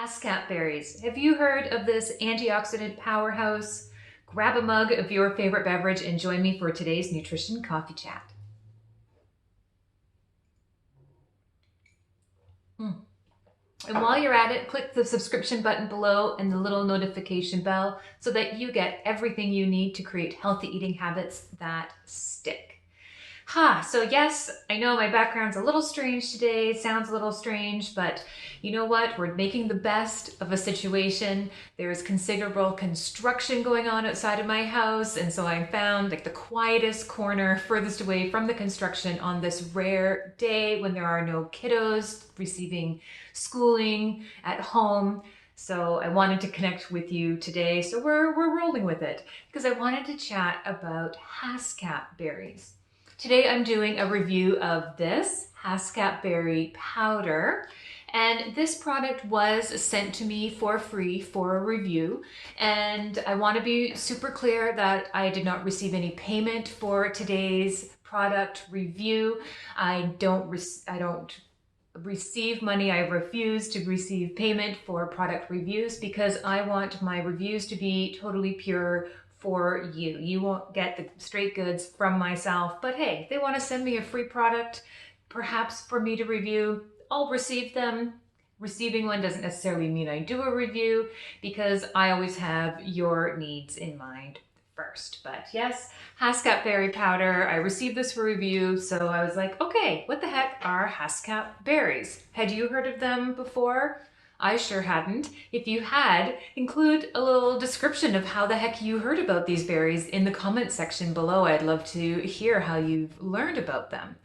Haskap Berries. Have you heard of this antioxidant powerhouse? Grab a mug of your favorite beverage and join me for today's Nutrition Coffee Chat. And while you're at it, click the subscription button below and the little notification bell so that you get everything you need to create healthy eating habits that stick. So yes, I know my background's a little strange today, it sounds a little strange, but you know what? We're making the best of a situation. There's considerable construction going on outside of my house, and so I found like the quietest corner furthest away from the construction on this rare day when there are no kiddos receiving schooling at home. So I wanted to connect with you today, so we're rolling with it because I wanted to chat about Haskap berries. Today I'm doing a review of this Haskap Berry Powder, and this product was sent to me for free for a review, and I want to be super clear that I did not receive any payment for today's product review. I don't receive money. I refuse to receive payment for product reviews because I want my reviews to be totally pure for you. You won't get the straight goods from myself, but hey, if they want to send me a free product, perhaps for me to review, I'll receive them. Receiving one doesn't necessarily mean I do a review because I always have your needs in mind first. But yes, Haskap Berry Powder, I received this for review, so I was like, okay, what the heck are Haskap berries? Had you heard of them before? I sure hadn't. If you had, include a little description of how the heck you heard about these berries in the comment section below. I'd love to hear how you've learned about them.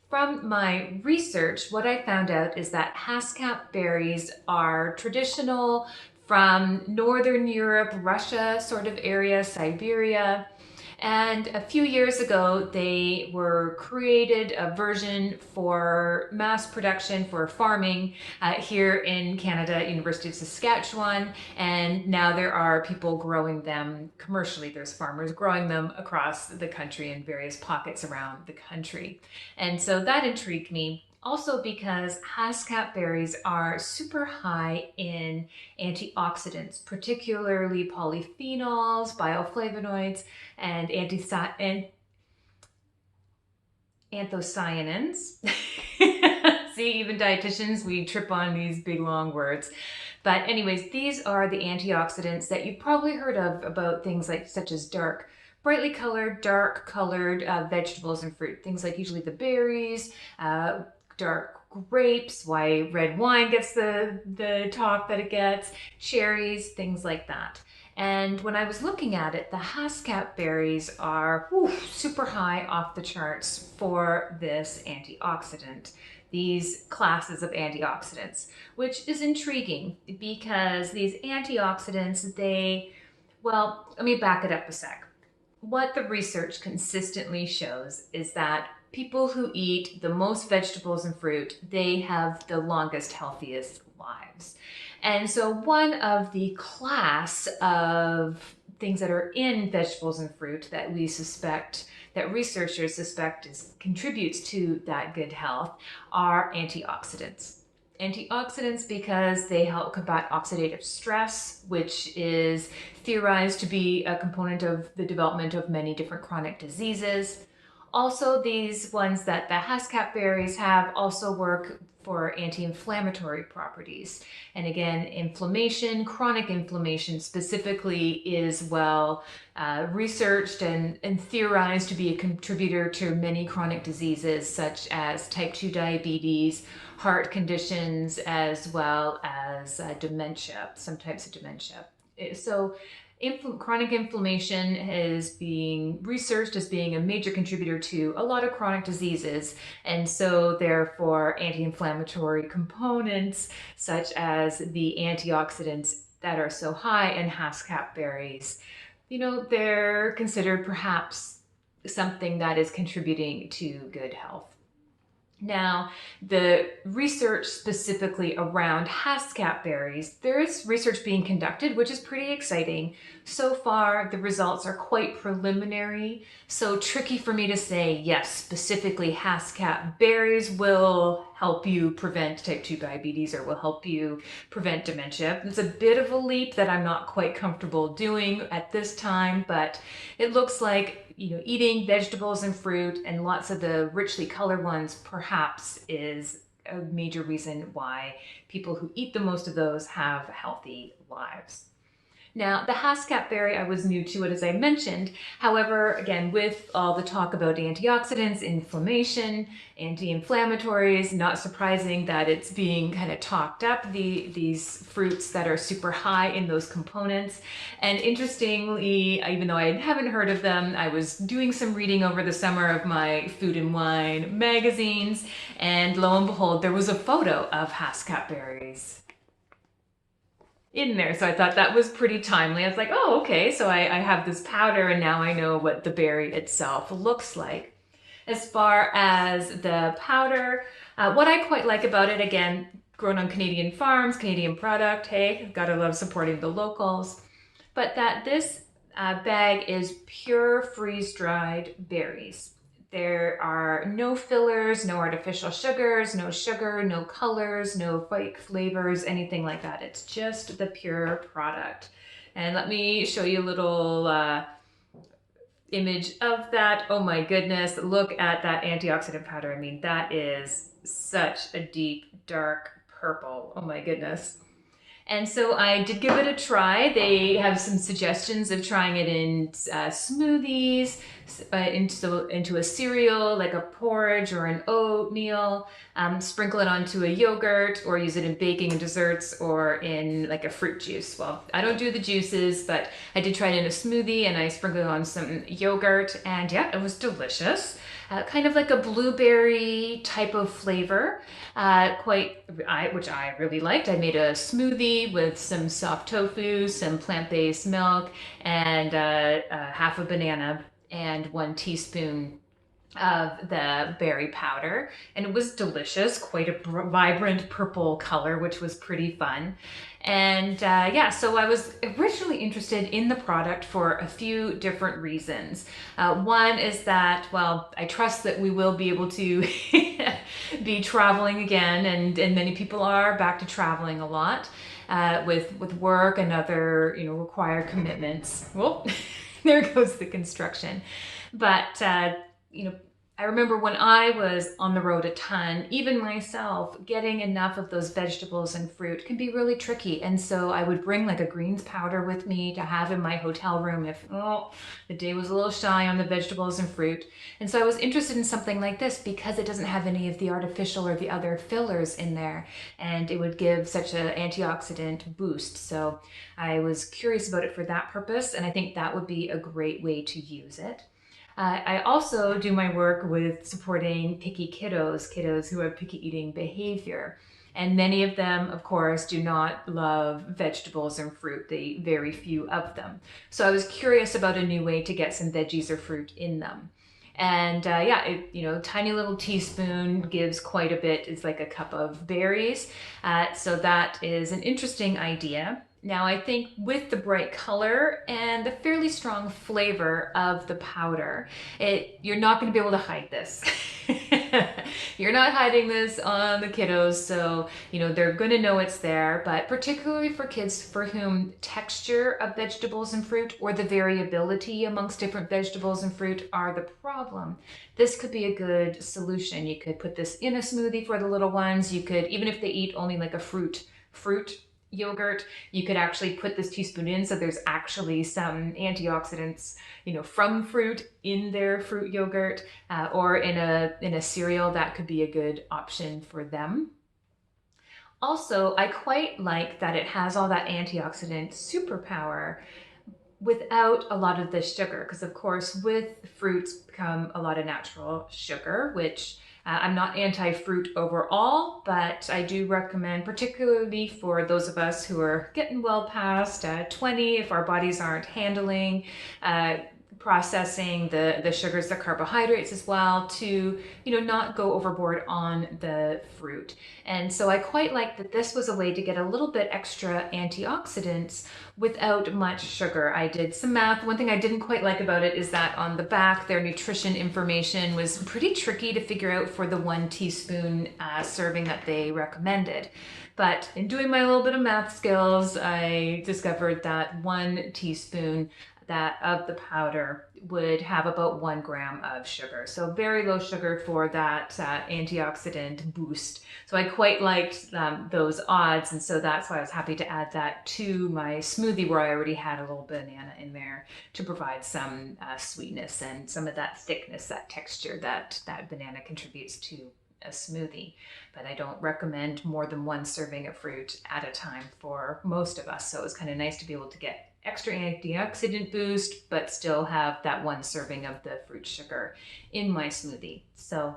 From my research, what I found out is that Haskap berries are traditional from Northern Europe, Russia sort of area, Siberia. And a few years ago, they were created a version for mass production for farming here in Canada, University of Saskatchewan. And now there are people growing them commercially. There's farmers growing them across the country in various pockets around the country. And so that intrigued me. Also because Haskap berries are super high in antioxidants, particularly polyphenols, bioflavonoids, and anthocyanins. See, even dietitians, we trip on these big long words. But anyways, these are the antioxidants that you've probably heard of about things like such as brightly colored, dark colored vegetables and fruit. Things like usually the berries, dark grapes, why red wine gets the talk that it gets, cherries, things like that. And when I was looking at it, the Haskap berries are super high off the charts for this antioxidant, these classes of antioxidants, which is intriguing because these antioxidants, well, let me back it up a sec. What the research consistently shows is that people who eat the most vegetables and fruit, they have the longest, healthiest lives. And so one of the class of things that are in vegetables and fruit that researchers suspect contributes to that good health are antioxidants. Antioxidants because they help combat oxidative stress, which is theorized to be a component of the development of many different chronic diseases. Also, these ones that the Haskap berries have also work for anti-inflammatory properties. And again, inflammation, chronic inflammation specifically, is well researched and theorized to be a contributor to many chronic diseases such as type 2 diabetes, heart conditions, as well as dementia, some types of dementia. So chronic inflammation is being researched as being a major contributor to a lot of chronic diseases, and so therefore anti-inflammatory components such as the antioxidants that are so high in Haskap berries, they're considered perhaps something that is contributing to good health. Now, the research specifically around Haskap berries, there is research being conducted, which is pretty exciting. So far, the results are quite preliminary, so tricky for me to say, yes, specifically Haskap berries will help you prevent type 2 diabetes or will help you prevent dementia. It's a bit of a leap that I'm not quite comfortable doing at this time, but it looks like, eating vegetables and fruit and lots of the richly colored ones perhaps is a major reason why people who eat the most of those have healthy lives. Now, the Haskap berry, I was new to it, as I mentioned. However, again, with all the talk about antioxidants, inflammation, anti-inflammatories, not surprising that it's being kind of talked up, these fruits that are super high in those components. And interestingly, even though I haven't heard of them, I was doing some reading over the summer of my food and wine magazines, and lo and behold, there was a photo of Haskap berries in there. So I thought that was pretty timely. I was like, oh, okay, so I have this powder and now I know what the berry itself looks like. As far as the powder, what I quite like about it, again, grown on Canadian farms, Canadian product, hey, gotta love supporting the locals, but that this bag is pure freeze-dried berries. There are no fillers, no artificial sugars, no sugar, no colors, no fake flavors, anything like that. It's just the pure product. And let me show you a little image of that. Oh my goodness, look at that antioxidant powder. I mean, that is such a deep, dark purple. Oh my goodness. And so I did give it a try. They have some suggestions of trying it in smoothies, into a cereal, like a porridge or an oatmeal, sprinkle it onto a yogurt, or use it in baking and desserts, or in like a fruit juice. Well, I don't do the juices, but I did try it in a smoothie, and I sprinkled it on some yogurt, and yeah, it was delicious. Kind of like a blueberry type of flavor, which I really liked. I made a smoothie with some soft tofu, some plant-based milk, and half a banana and 1 teaspoon of the berry powder, and it was delicious, quite a vibrant purple color, which was pretty fun. And yeah, so I was originally interested in the product for a few different reasons. One is that, well, I trust that we will be able to be traveling again, and many people are back to traveling a lot with work and other required commitments. Well, there goes the construction. But I remember when I was on the road a ton, even myself, getting enough of those vegetables and fruit can be really tricky. And so I would bring like a greens powder with me to have in my hotel room if the day was a little shy on the vegetables and fruit. And so I was interested in something like this because it doesn't have any of the artificial or the other fillers in there. And it would give such an antioxidant boost. So I was curious about it for that purpose. And I think that would be a great way to use it. I also do my work with supporting picky kiddos who have picky eating behavior. And many of them, of course, do not love vegetables and fruit, very few of them. So I was curious about a new way to get some veggies or fruit in them. And yeah, tiny little teaspoon gives quite a bit. It's like a cup of berries. So that is an interesting idea. Now, I think with the bright color and the fairly strong flavor of the powder, you're not going to be able to hide this. You're not hiding this on the kiddos, so they're going to know it's there. But particularly for kids for whom texture of vegetables and fruit or the variability amongst different vegetables and fruit are the problem, this could be a good solution. You could put this in a smoothie for the little ones. You could, even if they eat only like a fruit yogurt, you could actually put this teaspoon in, so there's actually some antioxidants from fruit in their fruit yogurt, or in a cereal. That could be a good option for them. Also, I quite like that it has all that antioxidant superpower without a lot of the sugar, because of course with fruits come a lot of natural sugar, which I'm not anti-fruit overall, but I do recommend, particularly for those of us who are getting well past 20, if our bodies aren't handling processing the sugars, the carbohydrates as well, to, you know, not go overboard on the fruit. And so I quite like that this was a way to get a little bit extra antioxidants without much sugar. I did some math. One thing I didn't quite like about it is that on the back, their nutrition information was pretty tricky to figure out for the 1 teaspoon serving that they recommended. But in doing my little bit of math skills, I discovered that 1 teaspoon of the powder would have about 1 gram of sugar. So very low sugar for that antioxidant boost. So I quite liked those odds, and so that's why I was happy to add that to my smoothie, where I already had a little banana in there to provide some sweetness and some of that thickness, that texture that banana contributes to a smoothie. But I don't recommend more than 1 serving of fruit at a time for most of us. So it was kind of nice to be able to get extra antioxidant boost, but still have that 1 serving of the fruit sugar in my smoothie. So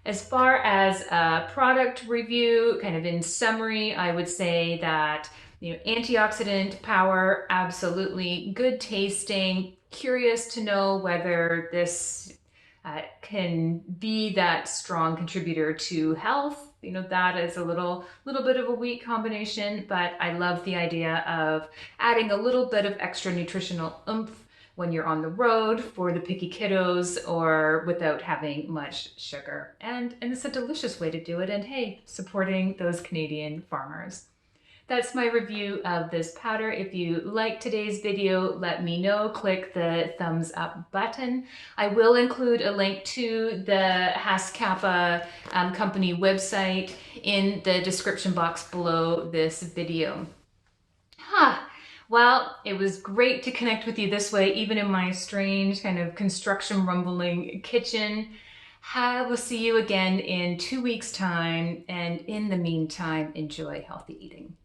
as far as a product review, kind of in summary, I would say that, you know, antioxidant power, absolutely good tasting. Curious to know whether this can be that strong contributor to health. You know, that is a little bit of a weak combination, but I love the idea of adding a little bit of extra nutritional oomph when you're on the road for the picky kiddos, or without having much sugar. And it's a delicious way to do it. And hey, supporting those Canadian farmers. That's my review of this powder. If you like today's video, let me know. Click the thumbs up button. I will include a link to the Haskapa company website in the description box below this video. Well, it was great to connect with you this way, even in my strange kind of construction rumbling kitchen. I will see you again in 2 weeks' time, and in the meantime, enjoy healthy eating.